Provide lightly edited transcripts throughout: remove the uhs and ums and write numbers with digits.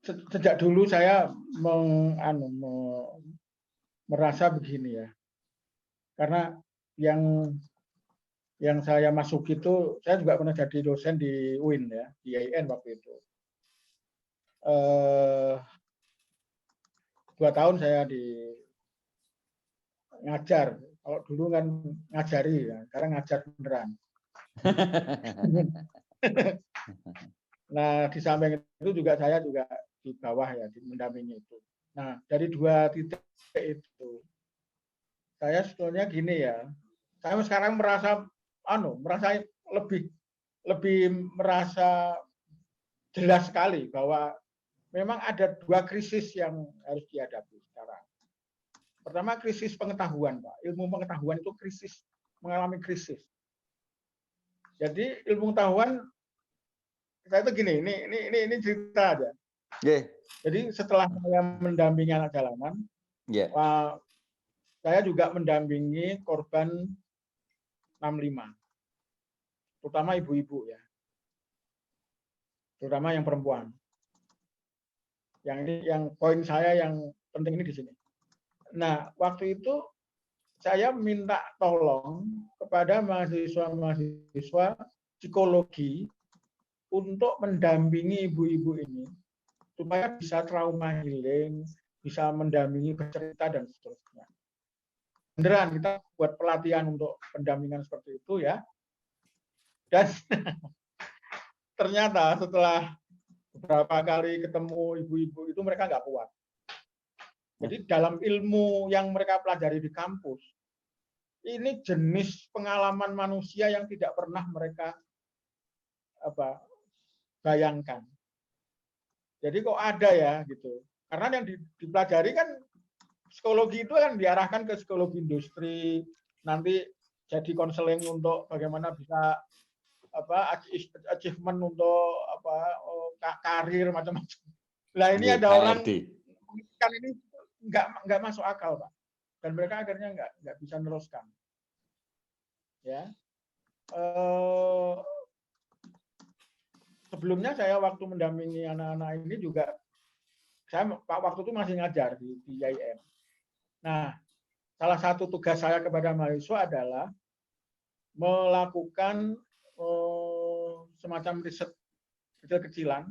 sejak dulu saya merasa begini ya, karena yang saya masuk itu, saya juga pernah jadi dosen di UIN ya, di IAIN waktu itu. 2 tahun saya ngajar. Kalau dulu kan ngajari, ya. Sekarang ngajar beneran. Nah, di samping itu juga saya juga di bawah ya, mendampingi itu. Nah, dari 2 titik itu, saya sebetulnya gini ya, saya sekarang merasa lebih merasa jelas sekali bahwa memang ada 2 krisis yang harus dihadapi sekarang. Pertama, krisis pengetahuan, Pak. Ilmu pengetahuan itu mengalami krisis. Jadi ilmu pengetahuan, saya itu gini, ini cerita aja. Yeah. Jadi setelah saya mendampingi anak jalanan, saya juga mendampingi korban 65, terutama ibu-ibu ya, terutama yang perempuan. Yang poin saya yang penting ini di sini. Nah, waktu itu saya minta tolong kepada mahasiswa psikologi untuk mendampingi ibu-ibu ini supaya bisa trauma healing, bisa mendampingi bercerita dan seterusnya. Beneran kita buat pelatihan untuk pendampingan seperti itu ya. Dan ternyata setelah beberapa kali ketemu ibu-ibu itu mereka nggak kuat. Jadi dalam ilmu yang mereka pelajari di kampus, ini jenis pengalaman manusia yang tidak pernah mereka bayangkan. Jadi kok ada ya gitu. Karena yang dipelajari kan psikologi itu kan diarahkan ke psikologi industri, nanti jadi konseling untuk bagaimana bisa achievement untuk karir macam-macam. Nah ini ada orang kan ini nggak masuk akal, Pak. Dan mereka akhirnya nggak bisa meneruskan. Ya. Sebelumnya saya waktu mendampingi anak-anak ini juga, saya waktu itu masih ngajar di IAIN. Nah, salah satu tugas saya kepada mahasiswa adalah melakukan semacam riset kecil-kecilan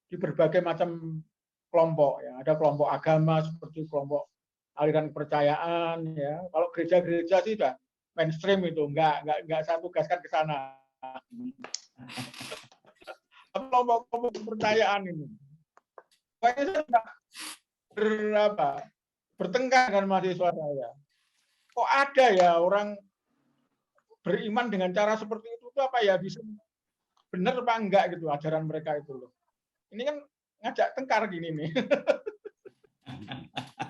di berbagai macam kelompok. Ya. Ada kelompok agama seperti kelompok aliran kepercayaan. Ya. Kalau gereja-gereja sih sudah mainstream itu, nggak saya tugaskan ke sana. Kelompok kepercayaan ini. Saya sudah bertengkar dengan mahasiswa saya. Kok ada ya orang beriman dengan cara seperti itu apa ya, bisa benar apa enggak gitu ajaran mereka itu loh. Ini kan ngajak tengkar gini nih.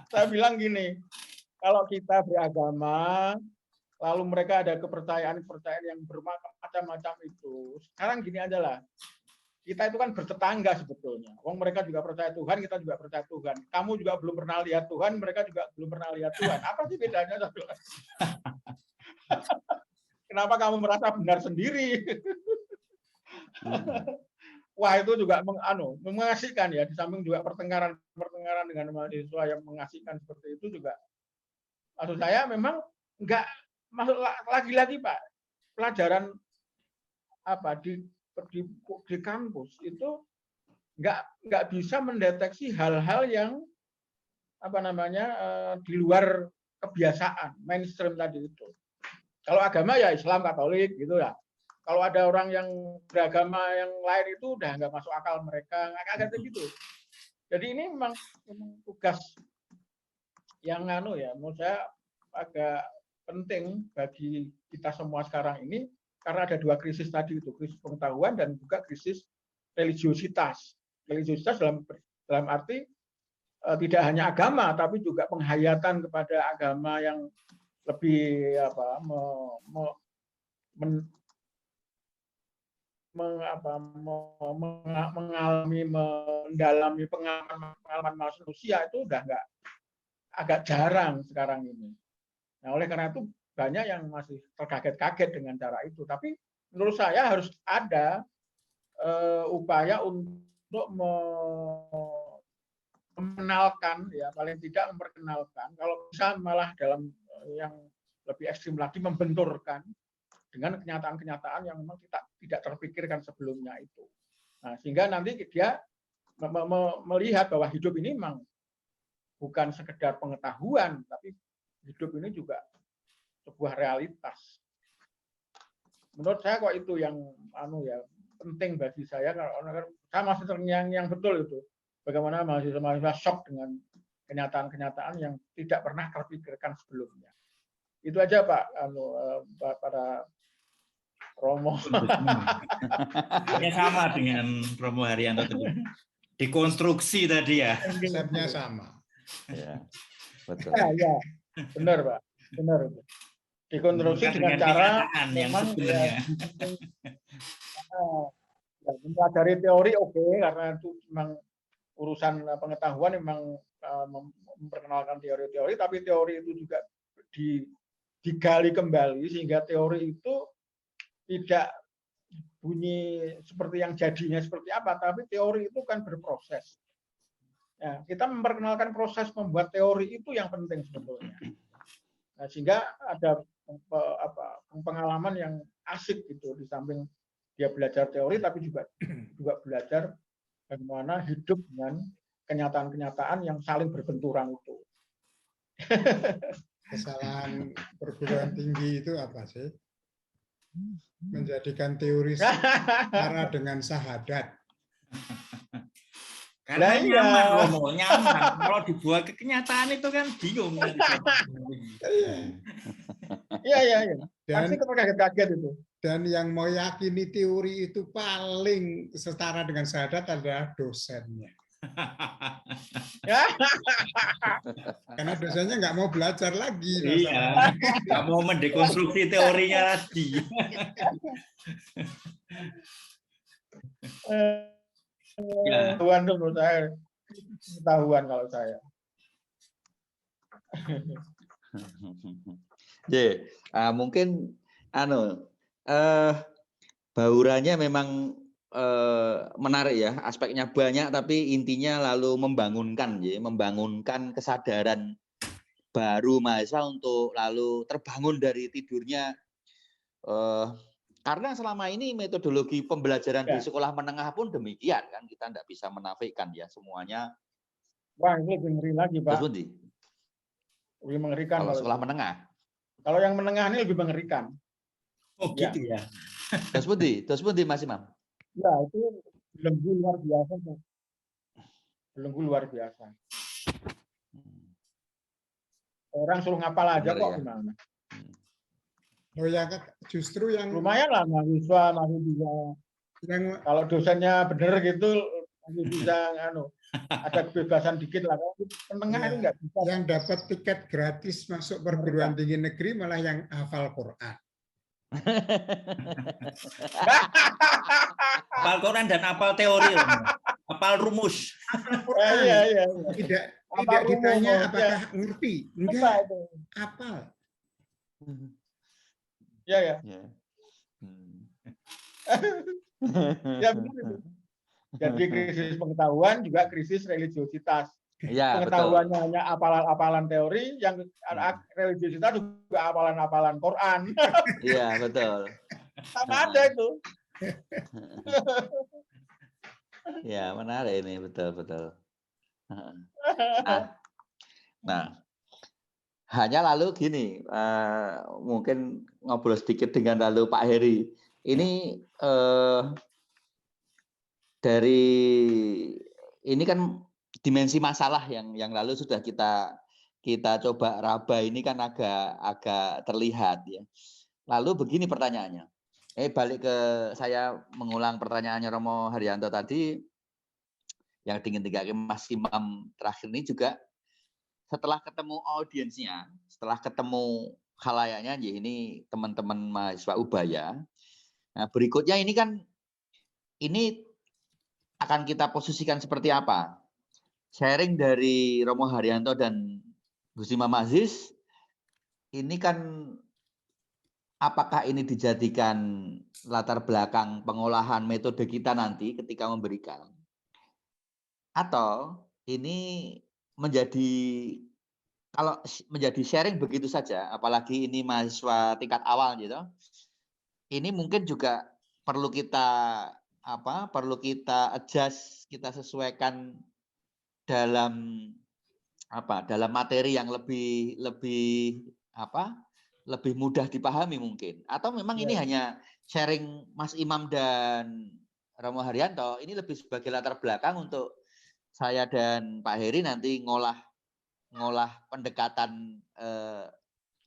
Saya bilang gini, kalau kita beragama, lalu mereka ada kepercayaan-kepercayaan yang bermacam-macam itu. Sekarang gini aja lah. Kita itu kan bertetangga sebetulnya. Wong mereka juga percaya Tuhan, kita juga percaya Tuhan. Kamu juga belum pernah lihat Tuhan, mereka juga belum pernah lihat Tuhan. Apa sih bedanya? Kenapa kamu merasa benar sendiri? Wah, itu juga mengasihkan ya. Di samping juga pertengkaran dengan mahasiswa yang mengasihkan seperti itu juga. Maksud saya memang enggak masuk lagi-lagi Pak. Pelajaran di kampus itu nggak bisa mendeteksi hal-hal yang di luar kebiasaan mainstream tadi itu. Kalau agama ya Islam, Katolik gitu ya. Kalau ada orang yang beragama yang lain itu udah nggak masuk akal mereka, agak begitu. Jadi ini memang tugas yang menurut saya agak penting bagi kita semua sekarang ini, karena ada 2 krisis tadi itu, krisis pengetahuan dan juga krisis religiositas. Religiositas dalam arti tidak hanya agama, tapi juga penghayatan kepada agama yang lebih mendalami pengalaman manusia itu udah agak jarang sekarang ini. Nah, oleh karena itu banyak yang masih terkaget-kaget dengan cara itu. Tapi menurut saya harus ada upaya untuk untuk mengenalkan, ya paling tidak memperkenalkan, kalau bisa malah dalam yang lebih ekstrim lagi membenturkan dengan kenyataan-kenyataan yang memang tidak terpikirkan sebelumnya itu. Nah, sehingga nanti dia melihat bahwa hidup ini memang bukan sekedar pengetahuan, tapi hidup ini juga sebuah realitas. Menurut saya kok itu yang penting bagi saya, karena saya masih terngiang yang betul itu. Bagaimana mahasiswa-mahasiswa shock dengan kenyataan-kenyataan yang tidak pernah terpikirkan sebelumnya. Itu aja Pak, pada Romo. Ini sama dengan Romo Haryanto tadi. Dikonstruksi tadi ya. Konsepnya sama. Ya, betul. Ya, benar Pak, benar. Dikonstruksi dengan cara memang ya, mempelajari teori oke, karena itu memang urusan pengetahuan, memang memperkenalkan teori-teori, tapi teori itu juga digali kembali sehingga teori itu tidak bunyi seperti yang jadinya seperti apa, tapi teori itu kan berproses. Ya, kita memperkenalkan proses membuat teori itu yang penting sebetulnya. Nah, sehingga ada pengalaman yang asik gitu, di samping dia belajar teori tapi juga belajar bagaimana hidup dengan kenyataan-kenyataan yang saling berbenturan itu. Kesalahan perguruan tinggi itu apa sih? Menjadikan teori setara dengan syahadat. Karena nyaman, Romo, nyaman. Kalau dibuat ke kenyataan itu kan bingung. Iya. Pasti kaget-kaget itu. Dan yang mau yakini teori itu paling setara dengan syahadat adalah dosennya. Karena dosennya nggak mau belajar lagi. Iya, nggak mau mendekonstruksi teorinya lagi. Pengetahuan itu menurut saya, pengetahuan kalau saya. Mungkin baurannya memang menarik ya, aspeknya banyak, tapi intinya lalu membangunkan kesadaran baru mahasiswa untuk lalu terbangun dari tidurnya. Karena selama ini metodologi pembelajaran di sekolah menengah pun demikian kan, kita tidak bisa menafikan ya semuanya. Wah, ini lebih ngeri lagi Pak. Lebih mengerikan kalau sekolah menengah. Kalau yang menengah ini lebih mengerikan. Oh gitu ya. Terus Mas Imam. Ya, itu belenggu luar biasa. Belenggu luar biasa. Orang suruh ngapal aja kok ya. Gimana? Oh ya, justru yang lumayan lah mahasiswa masih bisa. Kalau dosennya bener gitu masih bisa ada kebebasan dikit lah. Kalau menengah itu nggak bisa. Yang dapat tiket gratis masuk perguruan tinggi negeri malah yang hafal Quran. Hafal Quran dan hafal teori, hafal rumus. Iya. Tidak ditanya apakah ngerti, enggak. Hafal. Ya. Ya benar. Jadi krisis pengetahuan juga krisis religiositas. Ya, pengetahuannya betul. hanya apalan teori, yang religiositas juga apalan Quran. Iya, betul. Sama ada itu. Ya, menarik ini, betul. Nah, hanya lalu gini, mungkin ngobrol sedikit dengan lalu Pak Heri. Ini dari ini kan dimensi masalah yang lalu sudah kita coba raba, ini kan agak terlihat ya. Lalu begini pertanyaannya. Balik ke saya mengulang pertanyaannya Romo Haryanto tadi, yang dingin-dingin Mas Imam terakhir ini juga, setelah ketemu audiensnya, setelah ketemu khalayaknya, ini teman-teman mahasiswa Ubaya. Nah, berikutnya ini kan, ini akan kita posisikan seperti apa? Sharing dari Romo Haryanto dan Gus Imam Aziz, ini kan apakah ini dijadikan latar belakang pengolahan metode kita nanti ketika memberikan? Atau ini menjadi kalau menjadi sharing begitu saja, apalagi ini mahasiswa tingkat awal gitu, ini mungkin juga perlu kita perlu kita adjust, kita sesuaikan dalam dalam materi yang lebih mudah dipahami mungkin. Atau memang ini hanya sharing Mas Imam dan Romo Haryanto, ini lebih sebagai latar belakang untuk saya dan Pak Heri nanti ngolah pendekatan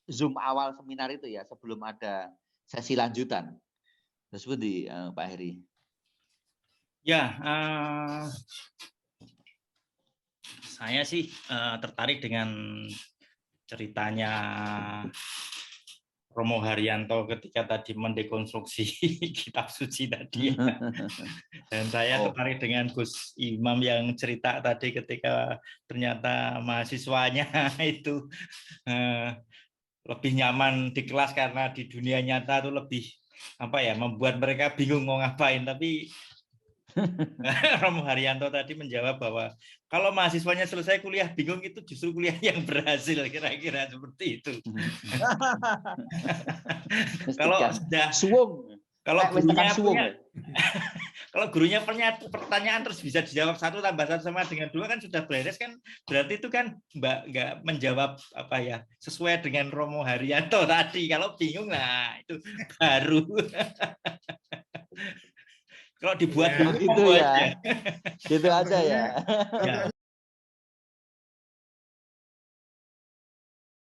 Zoom awal seminar itu ya, sebelum ada sesi lanjutan. Seperti Pak Heri. Ya, saya sih tertarik dengan ceritanya Romo Haryanto ketika tadi mendekonstruksi kitab suci tadi. Dan saya tertarik dengan Gus Imam yang cerita tadi ketika ternyata mahasiswanya itu lebih nyaman di kelas karena di dunia nyata itu lebih membuat mereka bingung mau ngapain. Tapi Romo Haryanto tadi menjawab bahwa kalau mahasiswanya selesai kuliah bingung, itu justru kuliah yang berhasil, kira-kira seperti itu. Kalau sudah kalau gurunya punya pertanyaan terus bisa dijawab 1 tambah 1 sama dengan 2 kan sudah beres kan, berarti itu kan nggak menjawab sesuai dengan Romo Haryanto tadi. Kalau bingung, nah itu baru. Kalau dibuat gitu ya, gitu aja ya.